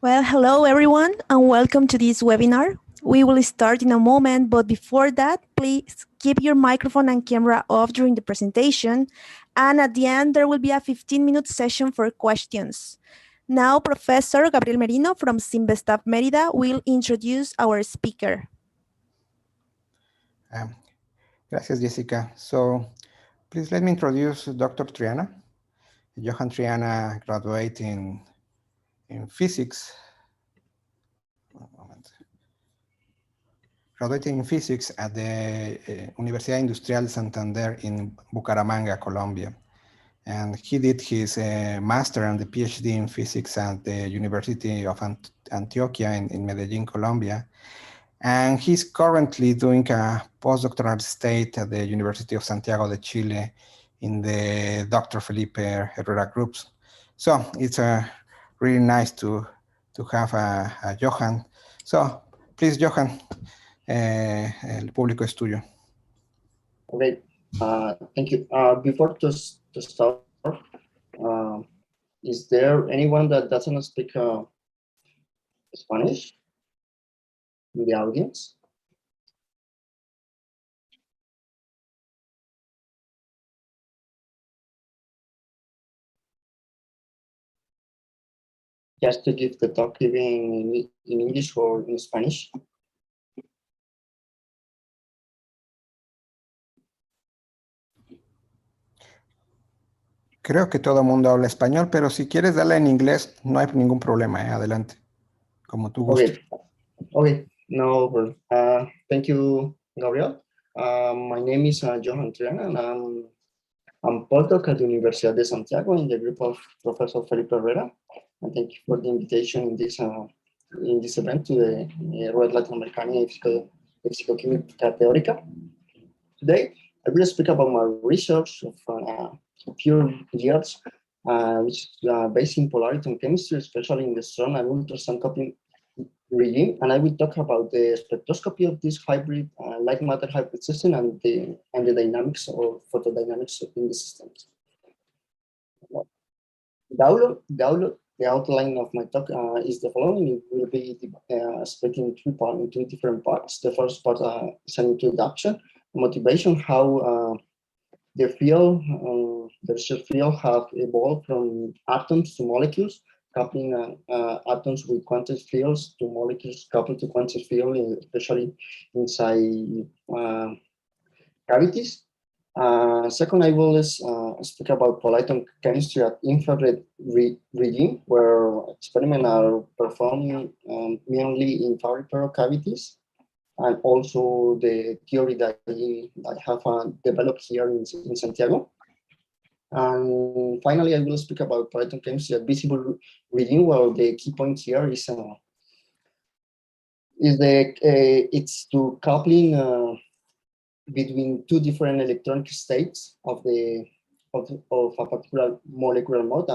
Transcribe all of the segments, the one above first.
Well, hello everyone and welcome to this webinar. We will start in a moment, but before that, please keep your microphone and camera off during the presentation. And at the end, there will be a 15-minute session for questions. Now, Professor Gabriel Merino from Sinvestav Mérida will introduce our speaker. Gracias, Jessica. So, please let me introduce Dr. Triana. Johan Triana graduated in physics. Graduated in physics at the Universidad Industrial Santander in Bucaramanga, Colombia. And he did his master and the PhD in physics at the University of Antioquia in Medellin, Colombia. And he's currently doing a postdoctoral state at the University of Santiago de Chile in the Dr. Felipe Herrera groups. So it's really nice to have a Johan. So please, Johan, el público es tuyo. Okay, thank you. Before to start, is there anyone that doesn't speak Spanish in the audience? Just to give the talk even in English or in Spanish? Creo que todo el mundo habla español, pero si quieres darle en inglés, no hay ningún problema. Adelante, como tú gustes. Okay, no problem. Thank you, Gabriel. My name is Johan Triana, and I'm postdoc at the Universidad de Santiago in the group of Professor Felipe Herrera. And thank you for the invitation in this event to the Red Latinoamericana Physicoquímica Teórica. Today, I will speak about my research of a few years, which is based in Polariton chemistry, especially in the strong and ultrasound coupling regime. And I will talk about the spectroscopy of this hybrid light matter hybrid system and the dynamics or photodynamics in the systems. The outline of my talk is the following. It will be split in two different parts. The first part is an introduction, motivation, how the field, the research field have evolved from atoms to molecules, coupling atoms with quantum fields to molecules coupled to quantum field, especially inside cavities. Second, I will speak about Polariton chemistry at infrared regime, where experiments are performed mainly in Fabry-Perot cavities, and also the theory that I have developed here in Santiago. And finally, I will speak about Polariton chemistry at visible regime, where the key point here is it's to coupling between two different electronic states of a particular molecular mode.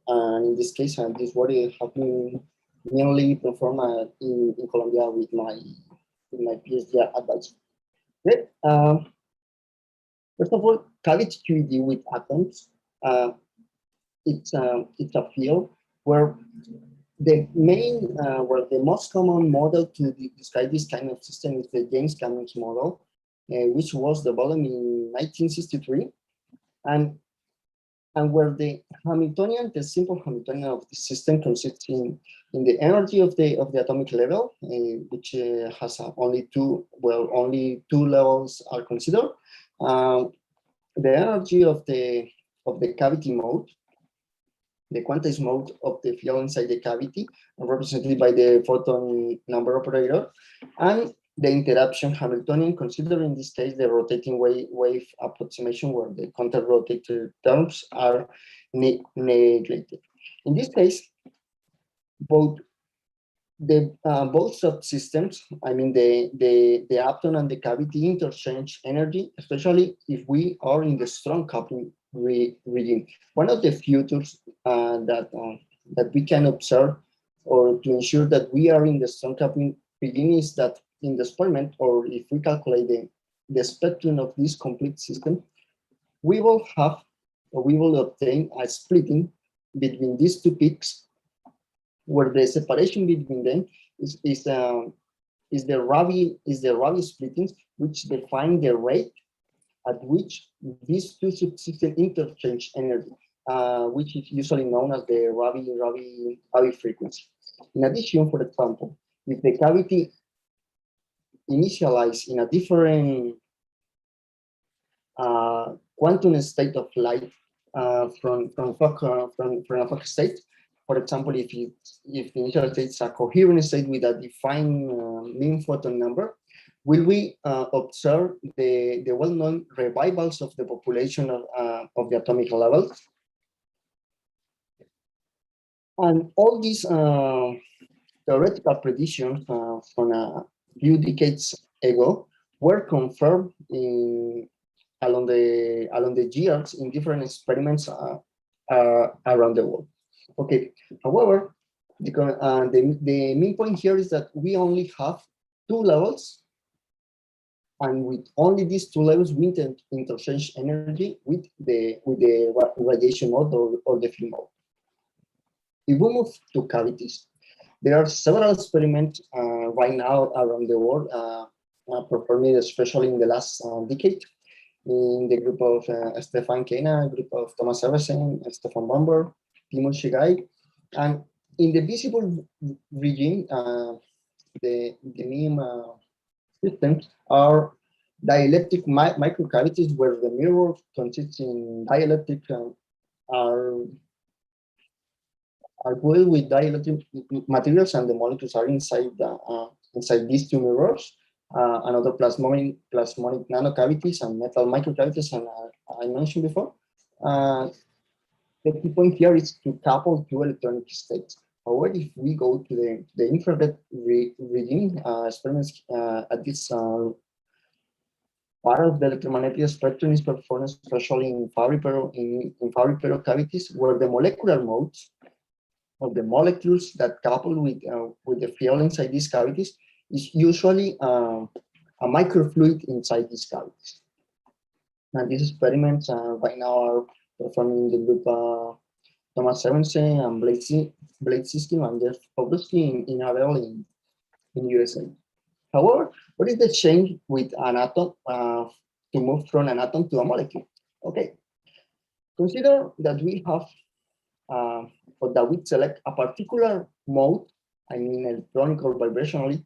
And in this case, this work has been mainly performed in Colombia with my PhD advisor. Okay. First of all, cavity QED with atoms. It's a field where the most common model to describe this kind of system is the James Cummings model, which was developed in 1963, and where the simple Hamiltonian of the system consists in the energy of the atomic level, which has only two levels are considered. The energy of the cavity mode, the quantized mode of the field inside the cavity, represented by the photon number operator, and the interruption Hamiltonian, considering in this case the rotating wave approximation, where the counter-rotated terms are neglected. In this case, both subsystems, I mean the atom and the cavity, interchange energy, especially if we are in the strong coupling regime. One of the features that we can observe, or to ensure that we are in the strong coupling regime, is that in the experiment, or if we calculate the spectrum of this complete system, we will obtain a splitting between these two peaks where the separation between them is the Rabi splittings, which define the rate at which these two subsystems interchange energy, which is usually known as the Rabi frequency. In addition, for example, if the cavity initialized in a different quantum state of light from a Fock state, for example, if the initial state is a coherent state with a defined mean photon number, will we observe the well-known revivals of the population of the atomic level? And all these theoretical predictions from a few decades ago were confirmed along the years in different experiments around the world. Okay. However, the main point here is that we only have two levels, and with only these two levels, we interchange energy with the radiation mode or the field mode. If we move to cavities, there are several experiments right now around the world performed, especially in the last decade, in the group of Stefan Kena, group of Thomas Eversen, Stefan Bomber, Timo Shigai, and in the visible region, the main systems are dielectric microcavities, where the mirror consists in dielectric are filled with dielectric materials, and the molecules are inside these two mirrors. Another plasmonic nanocavities and metal microcavities, and I mentioned before. The key point here is to couple two electronic states. However, if we go to the infrared region, experiments at this part of the electromagnetic spectrum is performed especially in Fabry-Perot cavities, where the molecular modes of the molecules that couple with the field inside these cavities is usually a microfluid inside these cavities. And these experiments right now are performed in the group Thomas Sevensen and Blake Siskin, and they're published in Abel in USA. However, what is the change with an atom to move from an atom to a molecule? Okay, consider that we have or that we select a particular mode, I mean electronic or vibrationally,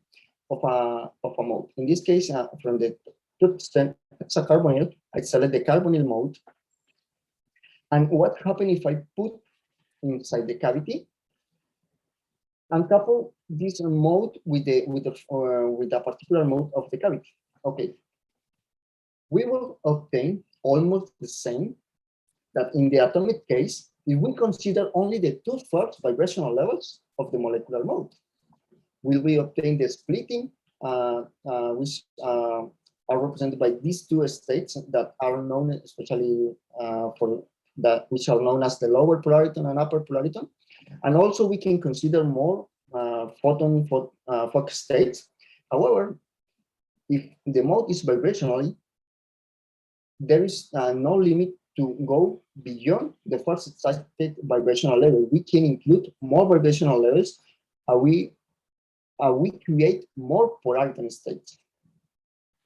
of a mode. In this case, from the hexacarbonyl, I select the carbonyl mode. And what happens if I put inside the cavity and couple this mode with a particular mode of the cavity? Okay, we will obtain almost the same that in the atomic case if we consider only the two first vibrational levels of the molecular mode. Will we obtain the splitting, which are represented by these two states that are known, especially which are known as the lower polariton and upper polariton. And also we can consider more Fock states. However, if the mode is vibrationally, there is no limit to go beyond the first excited vibrational level. We can include more vibrational levels. We create more polariton states.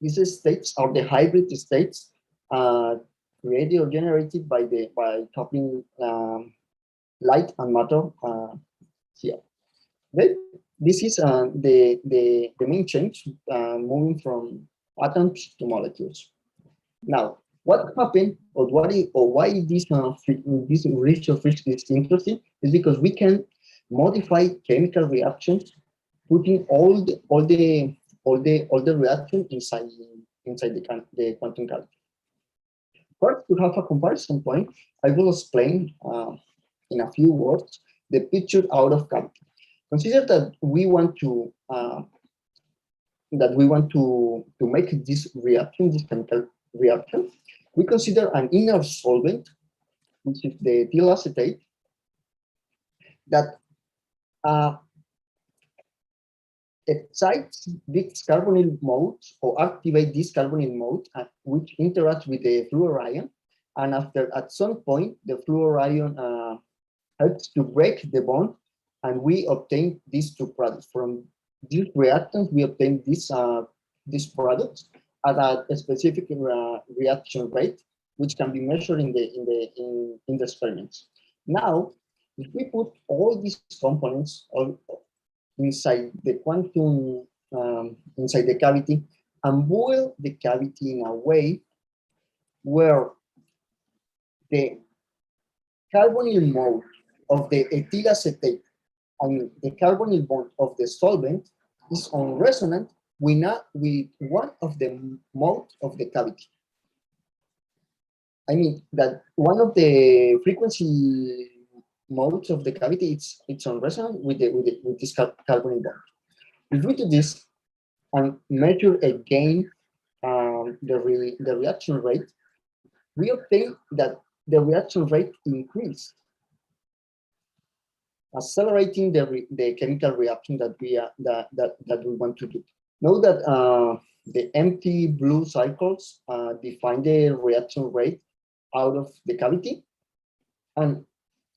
These states are the hybrid states created or generated by coupling light and matter here. Okay? This is the main change moving from atoms to molecules. Now, what happened, or why this research is interesting, is because we can modify chemical reactions, putting all the reaction inside the quantum cavity. First, to have a comparison point, I will explain in a few words the picture out of cavity. Consider that we want to make this reaction, this chemical reaction. We consider an inner solvent, which is the ethyl acetate, that excites these carbonyl modes or activate this carbonyl mode, which interacts with the fluor ion. And at some point, the fluor ion helps to break the bond and we obtain these two products. From these reactants, we obtain these products at a specific reaction rate, which can be measured in the experiments. Now, if we put all these components inside the quantum, inside the cavity, and boil the cavity in a way where the carbonyl mode of the ethyl acetate and the carbonyl bond of the solvent is on resonant with one of the modes of the cavity. I mean that one of the frequency modes of the cavity it's on resonance with this carbonyl bond. If we do this and measure again the reaction rate, we obtain that the reaction rate increased, accelerating the chemical reaction that we want to do. Know that the empty blue circles define the reaction rate out of the cavity. And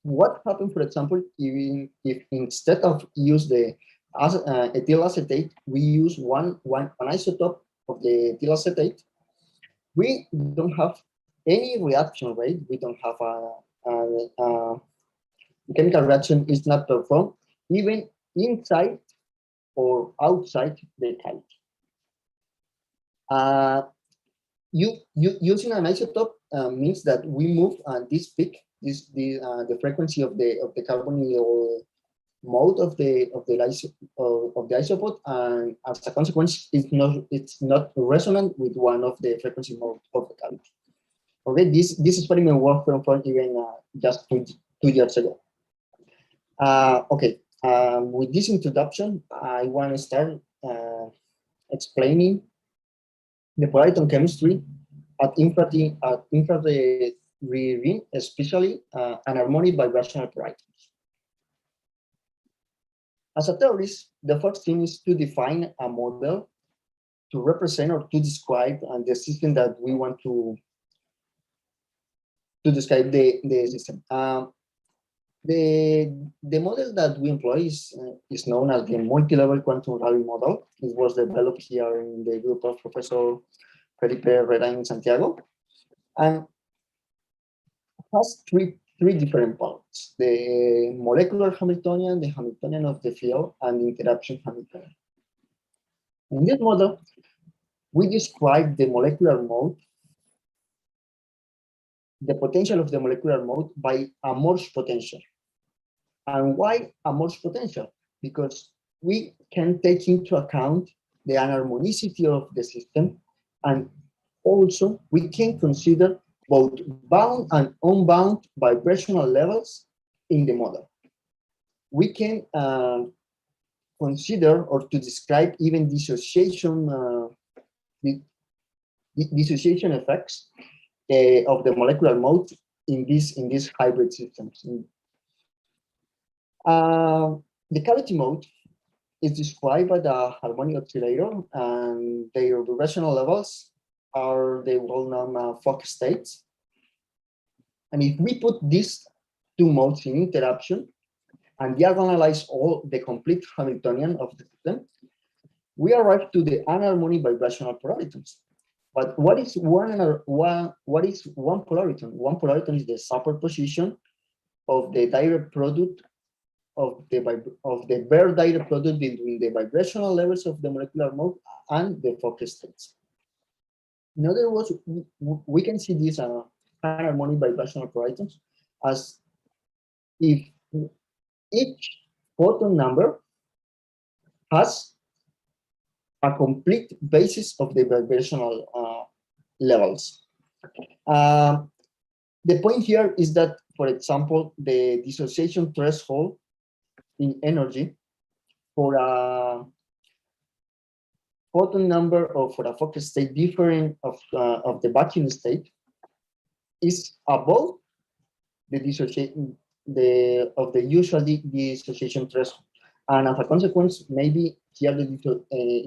what happened, for example, even if instead of use the ethyl acetate, we use an isotope of the ethyl acetate, we don't have any reaction rate. We don't have a chemical reaction is not performed even inside or outside the cavity. Using an isotope means that we move this peak, the frequency of the carbonyl mode of the isotop, and as a consequence, it's not resonant with one of the frequency modes of the cavity. Okay, this experiment was performed even just two years ago. Okay, with this introduction, I want to start explaining the Polariton chemistry at infrared reading, especially anharmonic vibrational Polaritons. As a theorist, the first thing is to define a model to represent or to describe the system that we want to describe the system. The model that we employ is known as the multi-level quantum Rabi model. It was developed here in the group of Professor Felipe Herrera in Santiago, and has three different parts: the molecular Hamiltonian, the Hamiltonian of the field, and the interaction Hamiltonian. In this model, we describe the molecular mode, the potential of the molecular mode by a Morse potential. And why a Morse potential? Because we can take into account the anharmonicity of the system, and also we can consider both bound and unbound vibrational levels in the model. We can consider or to describe even dissociation effects of the molecular mode in these hybrid systems. The cavity mode is described by the harmonic oscillator, and their vibrational levels are the well-known Fock states. And if we put these two modes in interaction and diagonalize all the complete Hamiltonian of the system, we arrive to the anharmonic vibrational Polaritons. But what is one Polariton? One Polariton is the superposition of the direct product of the bare direct product between the vibrational levels of the molecular mode and the Fock states. In other words, we can see these anharmonic vibrational Polaritons as if each photon number has a complete basis of the vibrational levels. The point here is that, for example, the dissociation threshold in energy for a photon number or for a Fock state different of the vacuum state is above the dissociation of the usual dissociation threshold, and as a consequence, maybe here in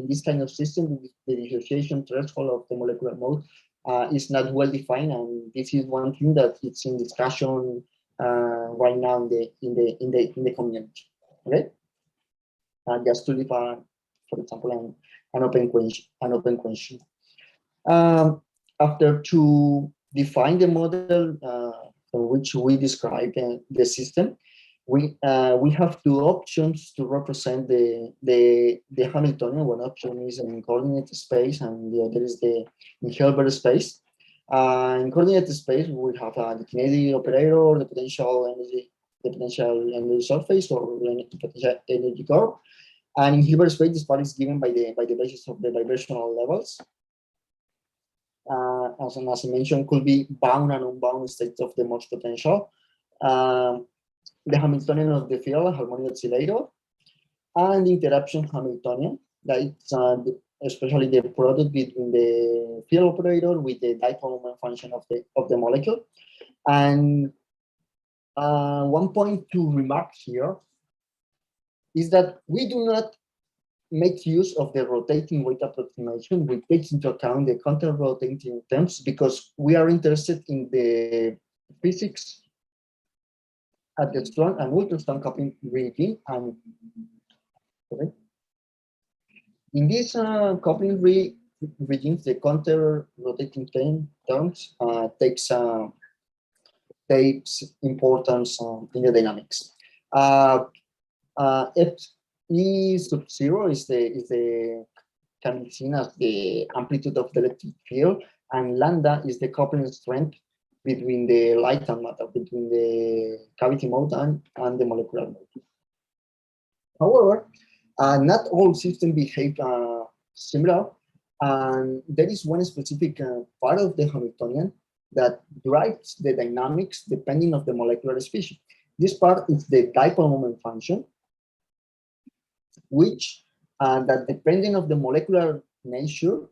this kind of system, the dissociation threshold of the molecular mode is not well defined, and this is one thing that it's in discussion right now in the community. Okay, just to leave, for example, an open question. After to define the model for which we describe the system, we have two options to represent the Hamiltonian. One option is in coordinate space, and the other is in Hilbert space. In coordinate space, we have the kinetic operator, the potential energy surface, or the potential energy curve. And in Hilbert space, this part is given by the basis of the vibrational levels. As I mentioned, could be bound and unbound states of the Morse potential. The Hamiltonian of the field, harmonic oscillator, and the interruption Hamiltonian, that's especially the product between the field operator with the dipole moment function of the molecule. And one point to remark here is that we do not make use of the rotating weight approximation. We take into account the counter-rotating terms because we are interested in the physics at the strong and ultra-strong coupling regime. And in this coupling regimes, the counter-rotating terms takes importance in the dynamics. E sub 0 can be seen as the amplitude of the electric field, and lambda is the coupling strength between the light and matter, between the cavity mode and the molecular mode. However, not all systems behave similar, and there is one specific part of the Hamiltonian that drives the dynamics depending on the molecular species. This part is the dipole moment function, which that depending on the molecular nature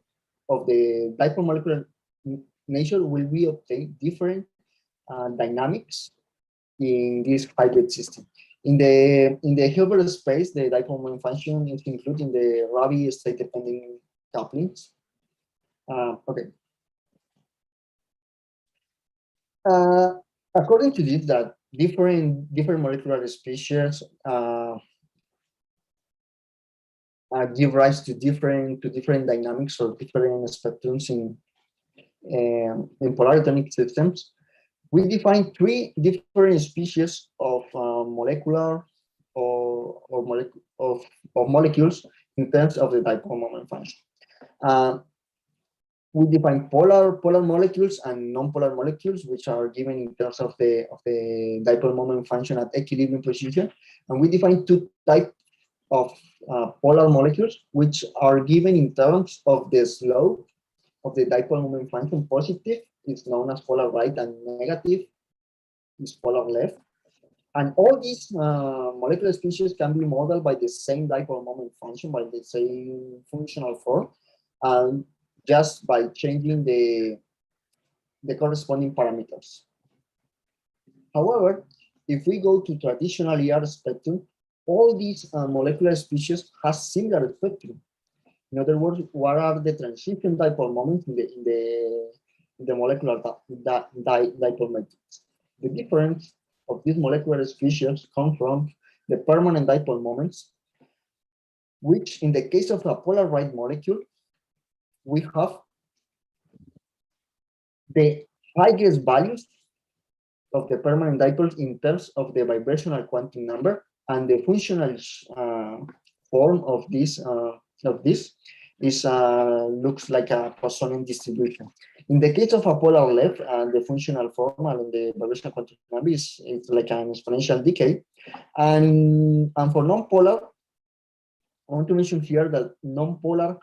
of the dipole molecular nature will we obtain different dynamics in this hybrid system. In the Hilbert space, the dipole moment function is included in the Rabi state-dependent couplings. Okay. According to this, that different molecular species give rise to different dynamics or different spectrums in polaritonic systems. We define 3 different species of molecular of molecules in terms of the dipole moment function. We define polar molecules and non-polar molecules, which are given in terms of the dipole moment function at equilibrium position, and we define 2 types of polar molecules, which are given in terms of the slope of the dipole moment function. Positive is known as polar right, and negative is polar left. And all these molecular species can be modeled by the same dipole moment function, by the same functional form, just by changing the corresponding parameters. However, if we go to traditional ER spectrum, all these molecular species has similar spectrum. In other words, what are the transition dipole moments in the molecular dipole matrix? The difference of these molecular species come from the permanent dipole moments, which in the case of a polar right molecule, we have the highest values of the permanent dipoles in terms of the vibrational quantum number, and the functional form of this is looks like a Poissonian distribution. In the case of a polar left, the functional form and the vibrational quantum number is like an exponential decay. And for non-polar, I want to mention here that non-polar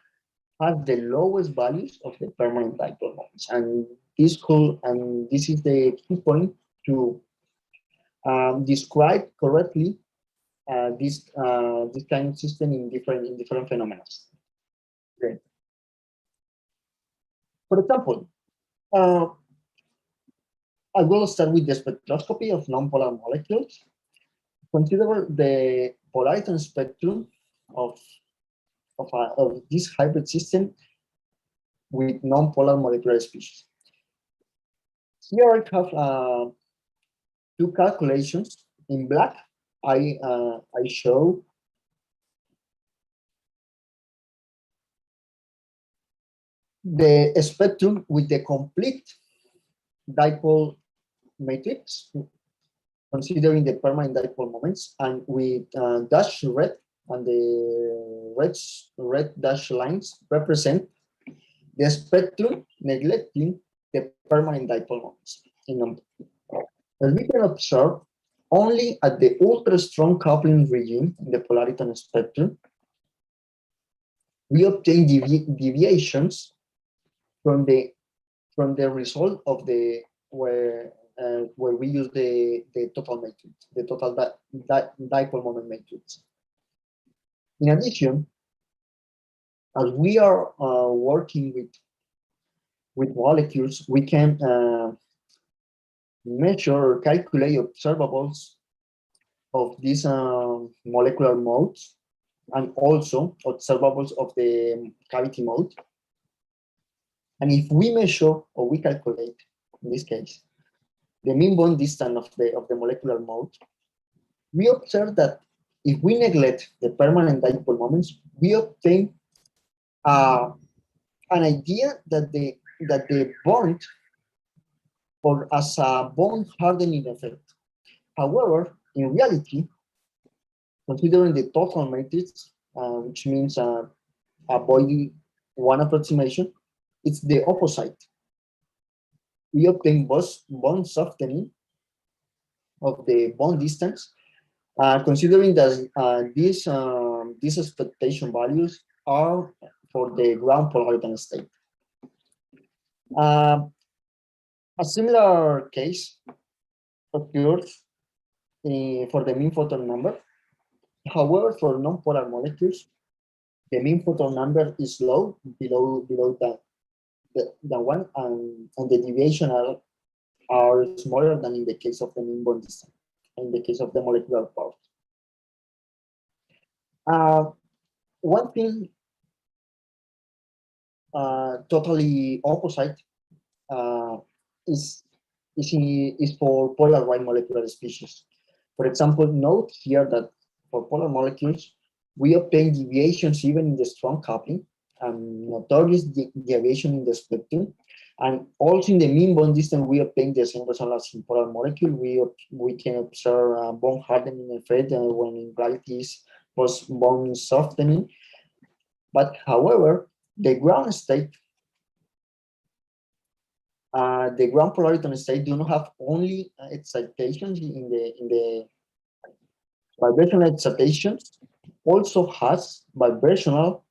has the lowest values of the permanent dipole moments, and this is the key point to describe correctly this kind of system in different phenomena. Okay. For example, I will start with the spectroscopy of nonpolar molecules. Consider the Polariton spectrum of this hybrid system with nonpolar molecular species. Here I have 2 calculations in black I show the spectrum with the complete dipole matrix, considering the permanent dipole moments, and with dash red, and the red dash lines represent the spectrum neglecting the permanent dipole moments in number. As we can observe, only at the ultra-strong coupling regime in the Polariton spectrum, we obtain deviations from the result of the where we use the total matrix, the total dipole moment matrix. In addition, as we are working with molecules, we can measure or calculate observables of these molecular modes, and also observables of the cavity mode. And if we measure or we calculate, in this case, the mean bond distance of the molecular mode, we observe that if we neglect the permanent dipole moments, we obtain an idea that the bond, or as a bond hardening effect. However, in reality, considering the total matrix, which means avoiding one approximation, it's the opposite. We obtain bond softening of the bond distance, considering that these expectation values are for the ground Polariton state. A similar case occurs for the mean photon number. However, for non-polar molecules, the mean photon number is low, below the one, and the deviation are smaller than in the case of the mean bond distance, in the case of the molecular part. One thing totally opposite is for polar white molecular species. For example, note here that for polar molecules, we obtain deviations even in the strong coupling, and notorious deviation in the spectrum, and also in the mean bond distance we obtain the same result as in polar molecule. We can observe bond hardening effect when in reality is post bond softening. But however, the ground state, the ground Polariton state do not have only excitations in the vibrational excitations, also has vibrational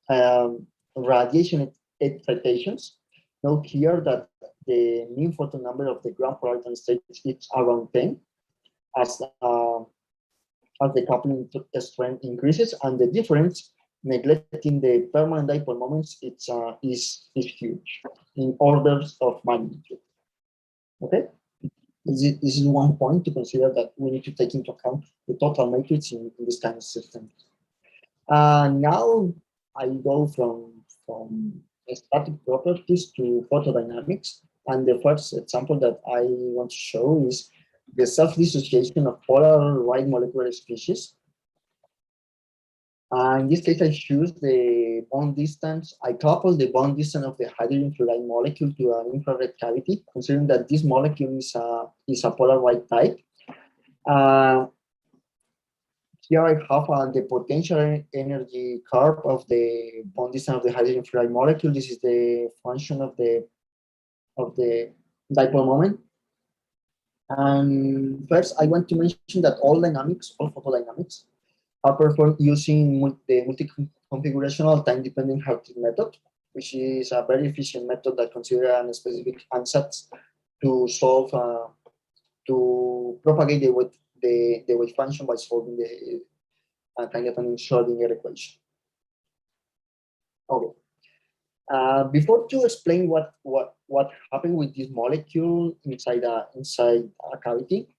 radiation excitations. Note here that the mean photon number of the ground Polariton state is around 10 as the coupling strength increases, and the difference, neglecting the permanent dipole moments, is huge in orders of magnitude. Okay, this is one point to consider, that we need to take into account the total matrix in this kind of system. Now I go from static properties to photodynamics, and the first example that I want to show is the self-dissociation of polar white molecular species. In this case, I choose the bond distance. I couple the bond distance of the hydrogen fluoride molecule to an infrared cavity, considering that this molecule is a polar white type. Here I have the potential energy curve of the bond distance of the hydrogen fluoride molecule. This is the function of the dipole moment. And first, I want to mention that all photodynamics, are performed using the multi-configurational time-dependent Hartree method, which is a very efficient method that considers a specific ansatz to solve, to propagate the wave function by solving the time-dependent Schrodinger equation. Okay. Before to explain what happened with this molecule inside a cavity,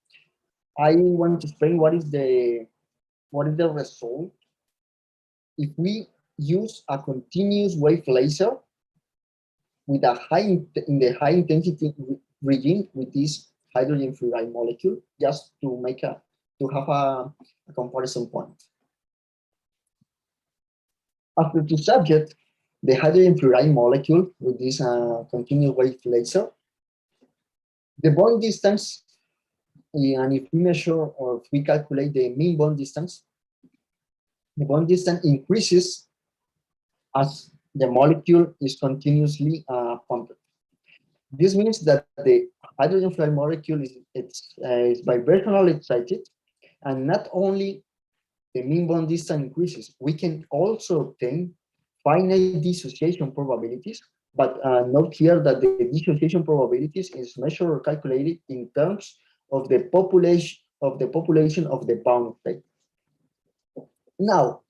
I want to explain what is the result if we use a continuous wave laser with a high intensity regime with this hydrogen fluoride molecule, just to have comparison point. After the subject, the hydrogen fluoride molecule with this continuous wave laser, the bond distance, and if we measure or if we calculate the mean bond distance, the bond distance increases as the molecule is continuously pumped. This means that the hydrogen fluoride molecule is vibrationally excited, and not only the mean bond distance increases, we can also obtain finite dissociation probabilities. But note here that the dissociation probabilities is measured or calculated in terms of the population of the bound state. Now,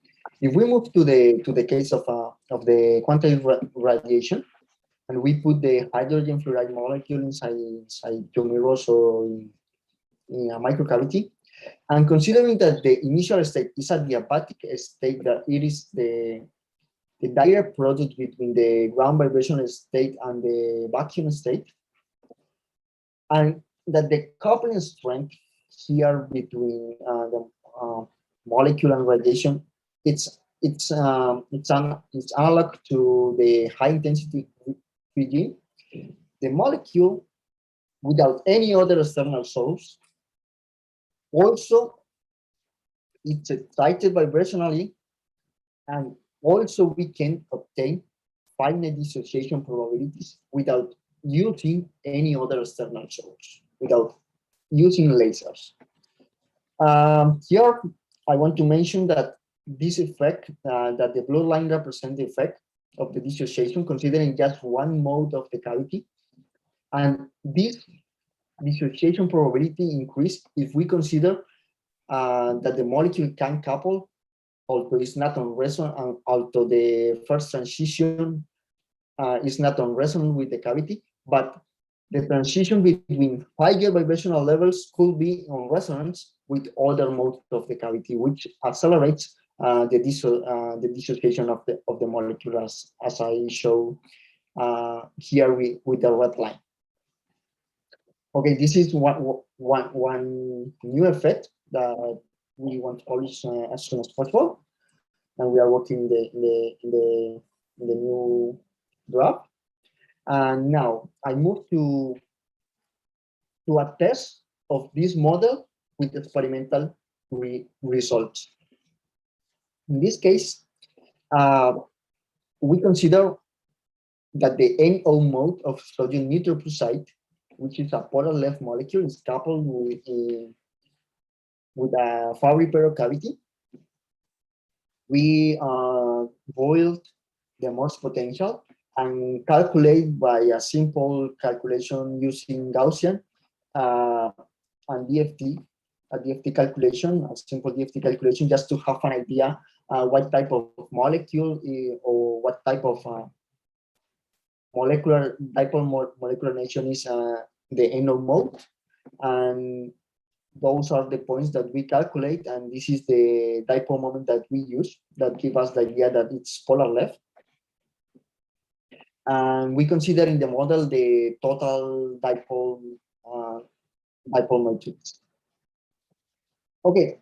if we move to the case of the quantitative radiation, and we put the hydrogen fluoride molecule inside tumors or in a microcavity, and considering that the initial state is a diabatic state, that it is the direct product between the ground vibrational state and the vacuum state, and that the coupling strength here between the molecule and radiation, it's analog to the high intensity regime. The molecule, without any other external source, also it's excited vibrationally, and also we can obtain finite dissociation probabilities without using any other external source, without using lasers. Here, I want to mention that this effect, that the blue line represents the effect of the dissociation, considering just one mode of the cavity. And this dissociation probability increase if we consider that the molecule can couple, although it's not on resonance, although the first transition is not on resonance with the cavity, but the transition between higher vibrational levels could be on resonance with other modes of the cavity, which accelerates the dissociation of the molecule, as I show here with the red line. Okay, this is one new effect that we want to publish as soon as possible, and we are working in the new draft. And now I move to a test of this model with experimental results. In this case, we consider that the NO mode of sodium nitroprusside, which is a polar left molecule, is coupled with a Fabry-Perot cavity. We boiled the Morse potential and calculate by a simple calculation using Gaussian and DFT, a DFT calculation, a simple DFT calculation, just to have an idea what type of molecule or what type of molecular nation is the NO mode. And those are the points that we calculate, and this is the dipole moment that we use that give us the idea that it's polar left. And we consider in the model the total dipole matrix. Okay,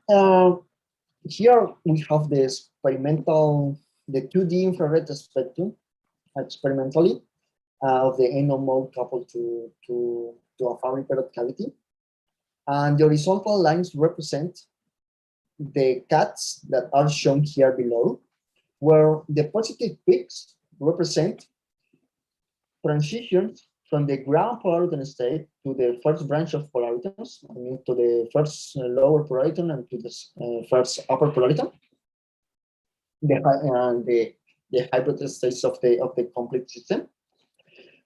here we have the experimental, the 2D infrared spectrum experimentally of the NO mode coupled to a Fabry-Perot cavity. And the horizontal lines represent the cuts that are shown here below, where the positive peaks represent transitions from the ground polariton state to the first branch of polaritons, I mean to the first lower polariton and to the first upper polariton, the hybrid states of the complete system.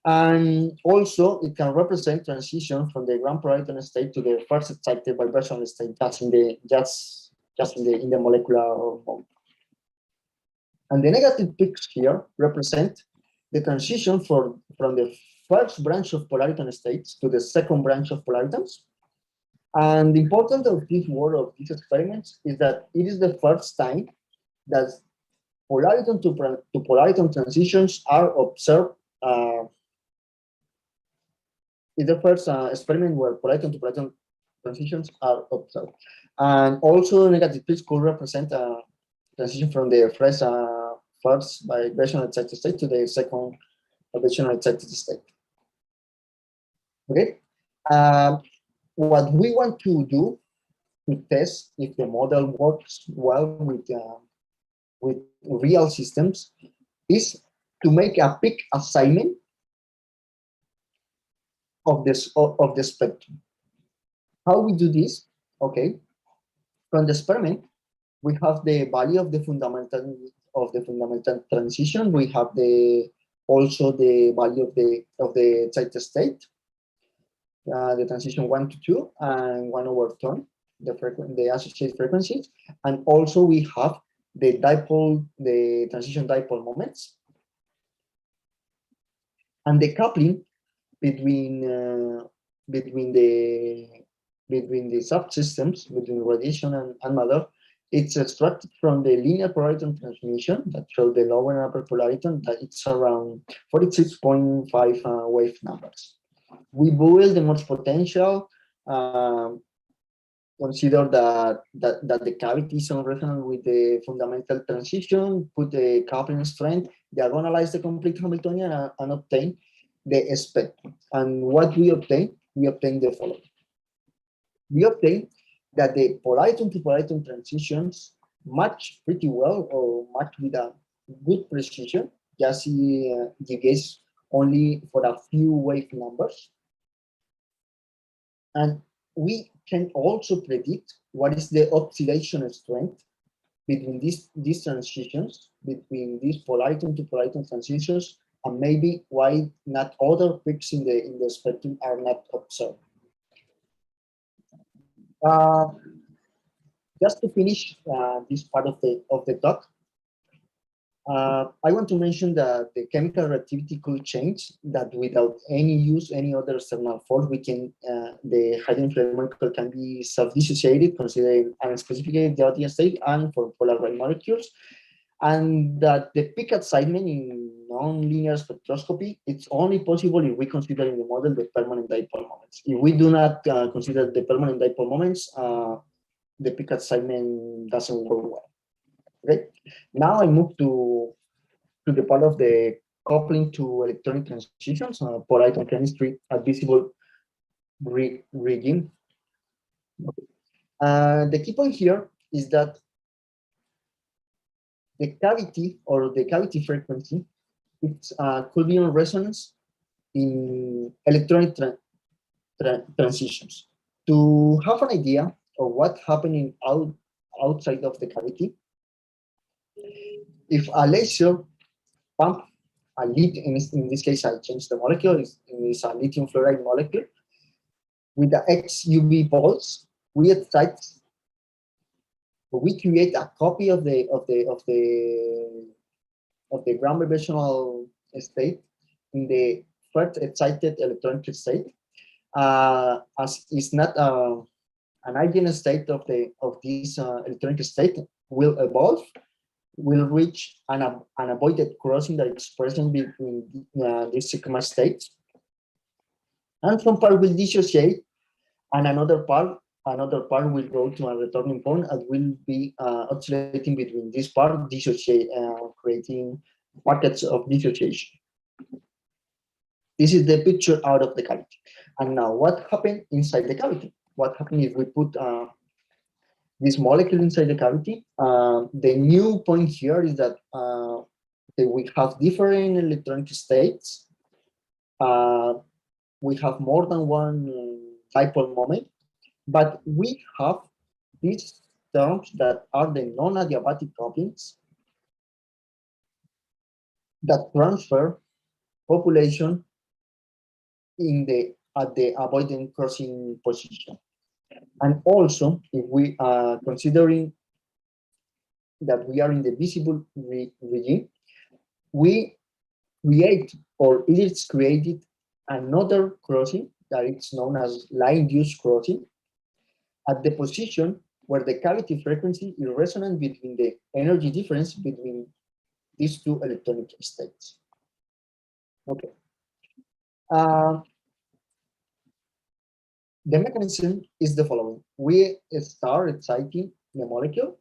And also it can represent transition from the ground polariton state to the first excited vibrational state, just in the molecular mode. And the negative peaks here represent the transition from the first branch of polariton states to the second branch of polaritons. And the importance of this work, of these experiments, is that it is the first time that polariton to polariton transitions are observed. It's the first experiment where polariton to polariton transitions are observed. And also negative peaks could represent a transition from the first vibrational excited state to the second vibrational excited state. Okay. What we want to do to test if the model works well with real systems is to make a peak assignment of the spectrum. How we do this? Okay, from the experiment, we have the value of the fundamental transition. We have also the value of the excited state, the transition 1 to 2 and 1/10, the associated frequencies, and also we have the transition dipole moments, and the coupling between the subsystems, between radiation and matter. It's extracted from the linear polariton transmission that shows the lower and upper polariton, that it's around 46.5 wave numbers. We build the most potential, consider that the cavities are resonant with the fundamental transition, put the coupling strength, diagonalize the complete Hamiltonian, and obtain the spectrum. And what we obtain? We obtain the following. We obtain that the polariton to polariton transitions match pretty well, or match with a good precision, just deviates only for a few wave numbers. And we can also predict what is the oscillation strength between these transitions, between these polariton to polariton transitions, and maybe why not other peaks in the spectrum are not observed. Just to finish this part of the talk, I want to mention that the chemical reactivity could change, that without any other external force, the hydrogen fluoride molecule can be self-dissociated, considering unspecified Gaussian state and for polar molecules, and that the peak assignment in non-linear spectroscopy, it's only possible if we consider in the model the permanent dipole moments. If we do not consider the permanent dipole moments, the peak assignment doesn't work well. Okay. Now I move to the part of the coupling to electronic transitions, Polariton chemistry at visible regime. Okay. The key point here is that the cavity or the cavity frequency, it could be on resonance in electronic transitions. To have an idea of what's happening outside of the cavity, if a laser pump a in this case I changed the molecule, it's a lithium fluoride molecule with the X UV pulse, we create a copy of the ground vibrational state in the first excited electronic state, as is not an eigenvalence state of this electronic state will evolve, will reach an avoided crossing that expression between these sigma states, and some part will dissociate, and another part will go to a returning point and will be oscillating between this part, creating packets of dissociation. This is the picture out of the cavity. And now what happened inside the cavity? What happened if we put this molecule inside the cavity? The new point here is that we have different electronic states. We have more than one dipole moment, but we have these terms that are the non-adiabatic couplings that transfer population at the avoidant crossing position. And also, if we are considering that we are in the visible regime, we create, or it is created, another crossing that is known as Light-Induced Crossing at the position where the cavity frequency is resonant between the energy difference between these two electronic states. Okay. The mechanism is the following. We start exciting the molecule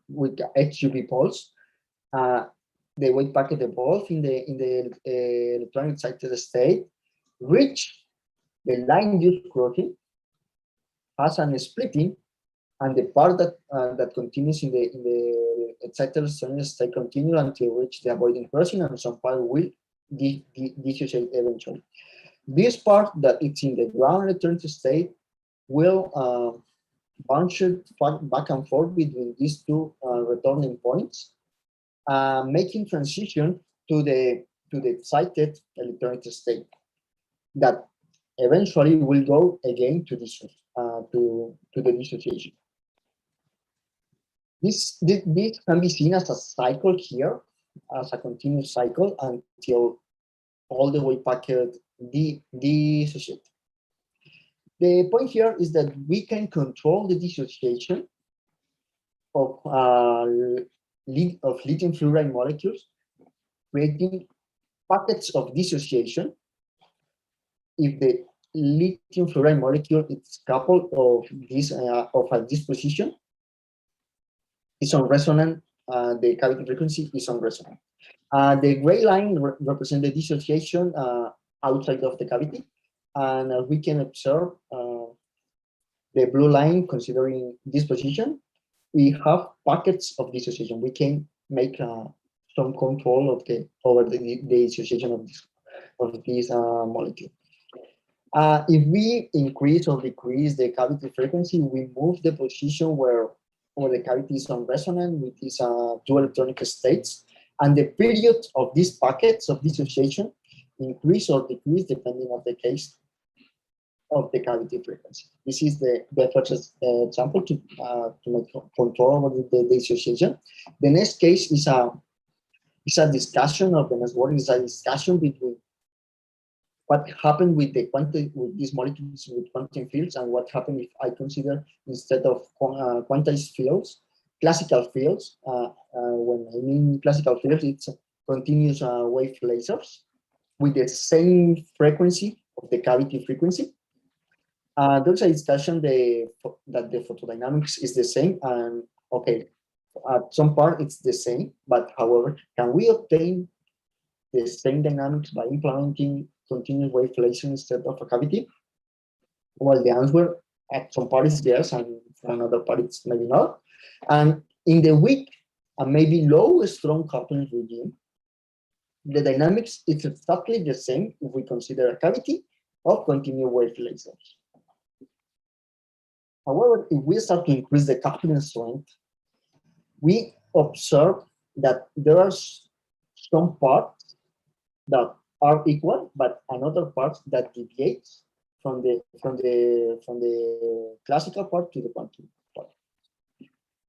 with HUB pulse. The wave packet evolve in the electron excited state, reach the line-induced crossing, has an splitting, and the part that continues in the excited electron state continue until reach the avoiding crossing, and some part will dissociate eventually. This part that it's in the ground electron state will bounce back and forth between these two returning points, making transition to the excited electronic state that eventually will go again to the dissociation. This can be seen as a cycle here, as a continuous cycle until all the wave packet dissociate. The point here is that we can control the dissociation of lithium fluoride molecules, creating packets of dissociation. If the lithium fluoride molecule is coupled of this position, is on resonant, the cavity frequency is on resonant. The gray line represents the dissociation outside of the cavity, and we can observe the blue line considering this position. We have packets of dissociation. We can make some control over the dissociation of this molecule. If we increase or decrease the cavity frequency, we move the position where the cavity is on resonance with these two electronic states, and the period of these packets of dissociation increase or decrease depending on the case of the cavity frequency. This is the first example to make control over the dissociation. The next case is a discussion of the network. Is a discussion between what happened with these molecules with quantum fields and what happened if I consider, instead of quantized fields, classical fields. When I mean classical fields, it's continuous wave lasers with the same frequency of the cavity frequency. There's a discussion that the photodynamics is the same, and okay, at some part it's the same, but however, can we obtain the same dynamics by implementing continuous wave laser instead of a cavity? Well, the answer at some part is yes, and for another part it's maybe not. And in the weak and maybe low strong coupling regime, the dynamics is exactly the same if we consider a cavity of continuous wave lasers. However, if we start to increase the coupling strength, we observe that there are some parts that are equal, but another part that deviates from the classical part to the quantum part.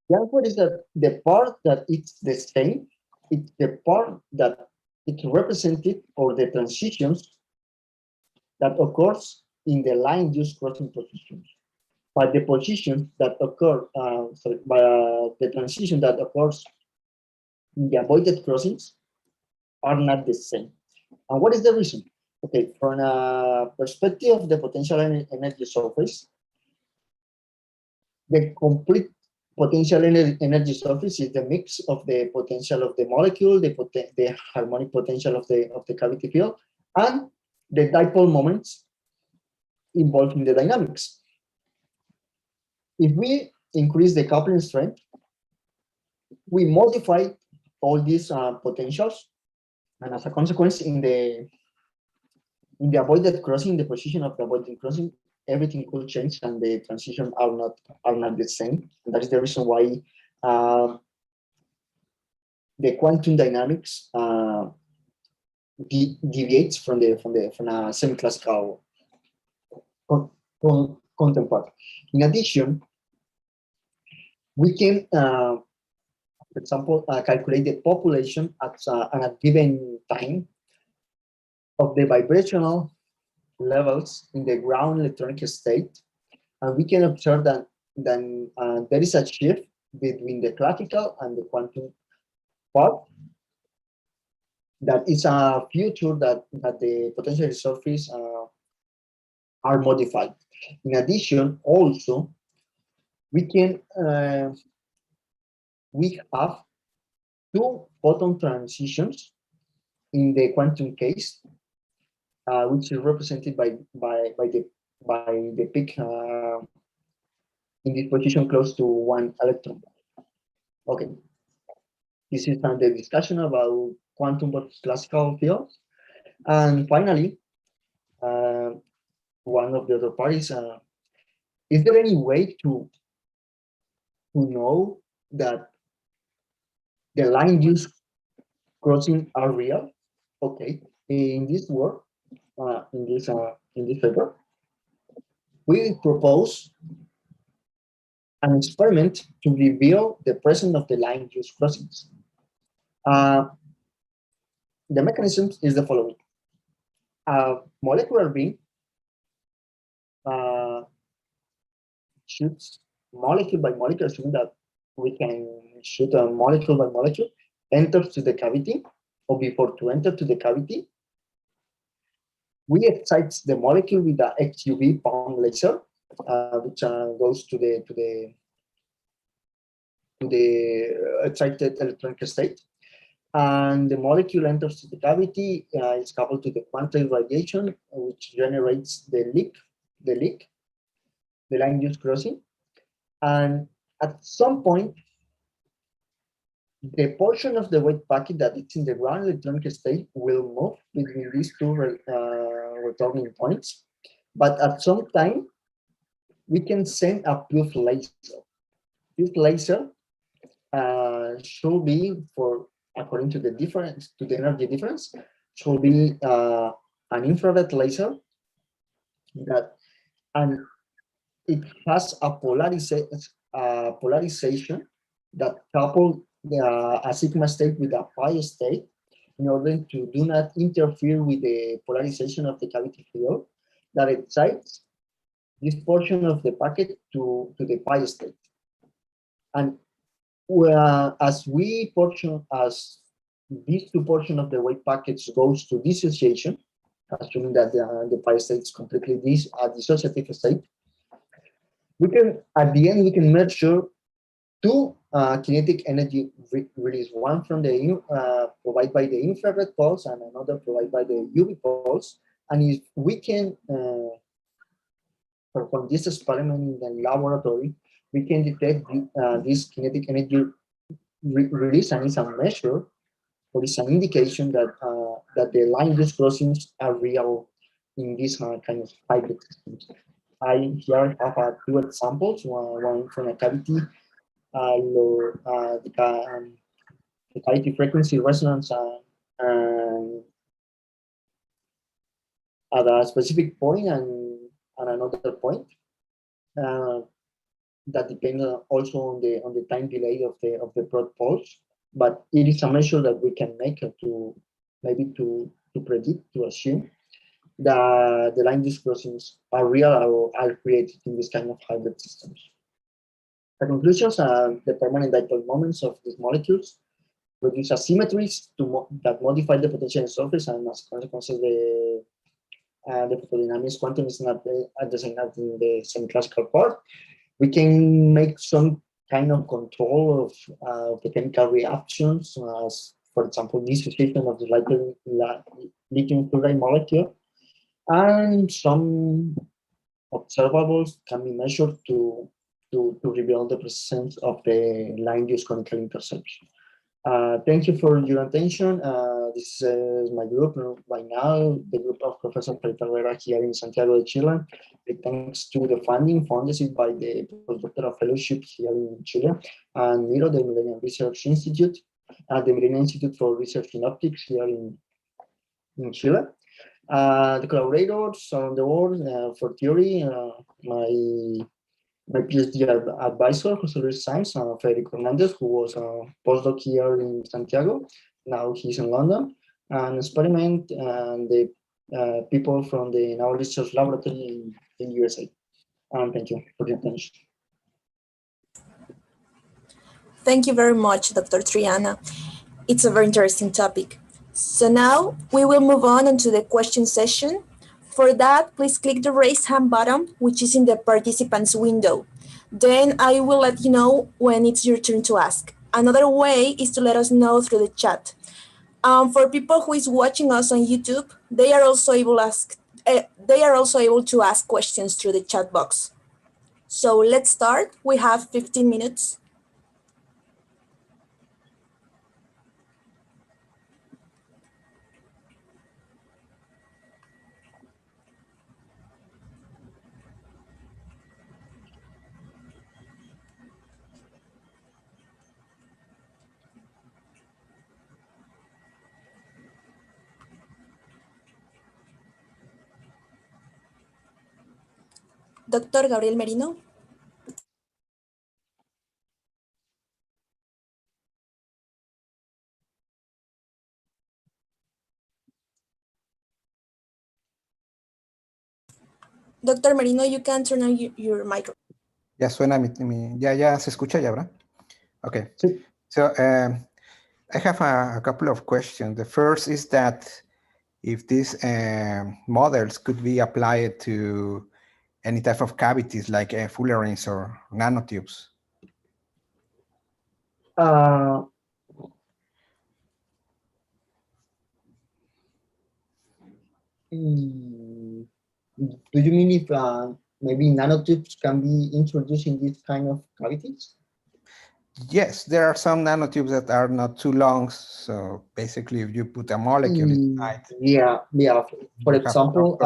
The answer is that the part that it's the same, it's the part that it's represented, or the transitions that occurs in the line-induced crossing positions. But the positions that occur, the transition that occurs in the avoided crossings are not the same. And what is the reason? Okay, from a perspective of the potential energy surface, the complete potential energy surface is the mix of the potential of the molecule, the harmonic potential of the cavity field, and the dipole moments involved in the dynamics. If we increase the coupling strength, we modify all these potentials, and as a consequence, in the avoided crossing, the position of the avoided crossing, everything could change, and the transitions are not the same. And that is the reason why the quantum dynamics deviates from a semi-classical quantum part. In addition, we can, for example, calculate the population at a given time of the vibrational levels in the ground electronic state, and we can observe that then there is a shift between the classical and the quantum part. That is a future that the potential surface are modified. In addition, also, we have two photon transitions in the quantum case, which is represented by the peak in this position close to 1 electron. Okay, this is the discussion about quantum versus classical fields. And finally, one of the other parties, is there any way to know that the line-induced crossings are real? Okay, in this work, in this paper, we propose an experiment to reveal the presence of the line-induced crossings. The mechanism is the following: molecular beam shoots molecule by molecule, assuming that we can shoot a molecule by molecule, enters to the cavity, or before to enter to the cavity, we excite the molecule with the XUV palm laser, which goes to the excited electronic state, and the molecule enters to the cavity. It's coupled to the quantum radiation, which generates the line-induced crossing, and at some point, the portion of the wave packet that is in the ground electronic state will move between these two returning points. But at some time, we can send a pulse laser. This laser should be, according to the difference, to the energy difference, should be an infrared laser and it has a polarization that couple a sigma state with a pi state in order to do not interfere with the polarization of the cavity field that excites this portion of the packet to the pi state. And as these two portions of the wave packets goes to dissociation, assuming that the pi state is completely dissociative state, we can, at the end, we can measure two kinetic energy release, one from the provided by the infrared pulse and another provided by the UV pulse. And if we can perform this experiment in the laboratory, we can detect this kinetic energy release, and it's a measure, or it's an indication that that the line-induced crossings are real in this kind of hybrid systems. I here have two examples, one from a cavity, the cavity frequency resonance at a specific point and another point that depends also on the time delay of the prod pulse. But it is a measure that we can make to predict, to assume that the line-induced crossings are real or are created in this kind of hybrid systems. The conclusions are the permanent dipole moments of these molecules produce asymmetries that modify the potential surface, and as a consequence, the photodynamics quantum is not at the same classical part. We can make some kind of control of the chemical reactions, as for example, dissociation of the lithium fluoride molecule, and some observables can be measured to reveal the presence of the line-induced conical interception. Thank you for your attention. This is my group right now, the group of Professor Polariton here in Santiago de Chile. Thanks to the funding funded by the postdoctoral fellowship here in Chile, and MIRO, the Millennium Research Institute, the Millennium Institute for Research in Optics here in Chile. The collaborators around the world for theory, my PhD advisor, Jose Luis Sainz, Federico Hernandez, who was a postdoc here in Santiago. Now he's in London. And experiment and the people from the Naval Research Laboratory in USA. Thank you for the attention. Thank you very much, Dr. Triana. It's a very interesting topic. So now we will move on into the question session. For that, please click the raise hand button, which is in the participants window. Then I will let you know when it's your turn to ask. Another way is to let us know through the chat. For people who is watching us on YouTube, they are also able to ask questions through the chat box. So let's start. We have 15 minutes. Doctor Gabriel Merino. Doctor Merino, you can turn on your microphone. Ya suena ya se escucha ya, ¿verdad? Okay. Sí. So I have a couple of questions. The first is that if these models could be applied to any type of cavities like fullerenes or nanotubes. Do you mean if maybe nanotubes can be introduced in this kind of cavities? Yes, there are some nanotubes that are not too long. So basically, if you put a molecule inside. Yeah. For example,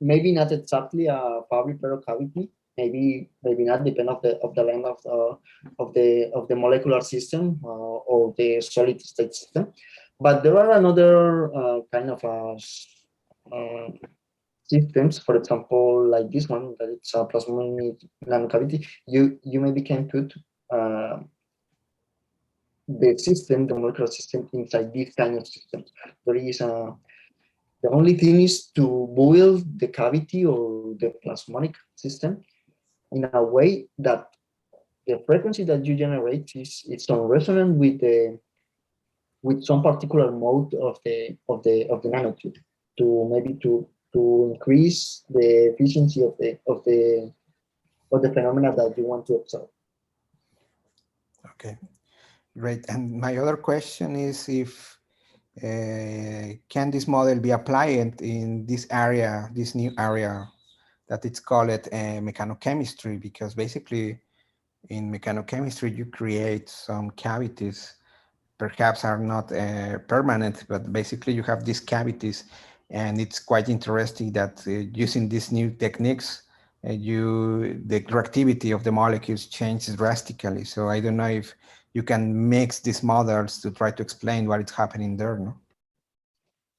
maybe not exactly a Fabry-Pérot cavity. Maybe not, depend of the length of the molecular system or the solid state system. But there are another kind of systems, for example, like this one, that it's a plasmonic nanocavity. You maybe can put the system, the molecular system, inside this kind of systems. There is the only thing is to boil the cavity or the plasmonic system in a way that the frequency that you generate is on resonant with some particular mode of the nanotube to maybe to increase the efficiency of the phenomena that you want to observe. Okay, great. And my other question is if can this model be applied in this area, this new area that it's called mechanochemistry? Because basically in mechanochemistry, you create some cavities, perhaps are not permanent, but basically you have these cavities, and it's quite interesting that using these new techniques, the reactivity of the molecules changes drastically. So I don't know if you can mix these models to try to explain what is happening there. No?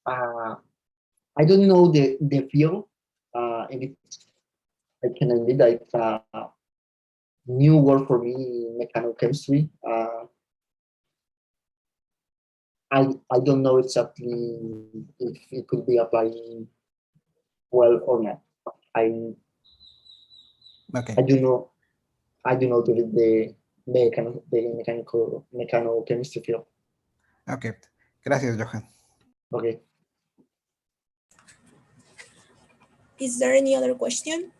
I don't know the field. And I can admit that it's a new word for me in mechanochemistry. I don't know exactly if it could be applied well or not. I do know the mechanochemistry field. Okay, gracias, Johan. Okay. Is there any other question?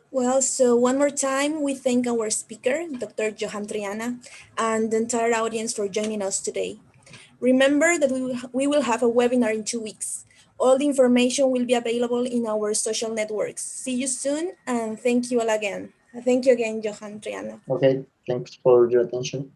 Well, so one more time, we thank our speaker, Dr. Johan Triana, and the entire audience for joining us today. Remember that we will have a webinar in 2 weeks. All the information will be available in our social networks. See you soon, and thank you all again. Thank you again, Johan Triana. Okay, thanks for your attention.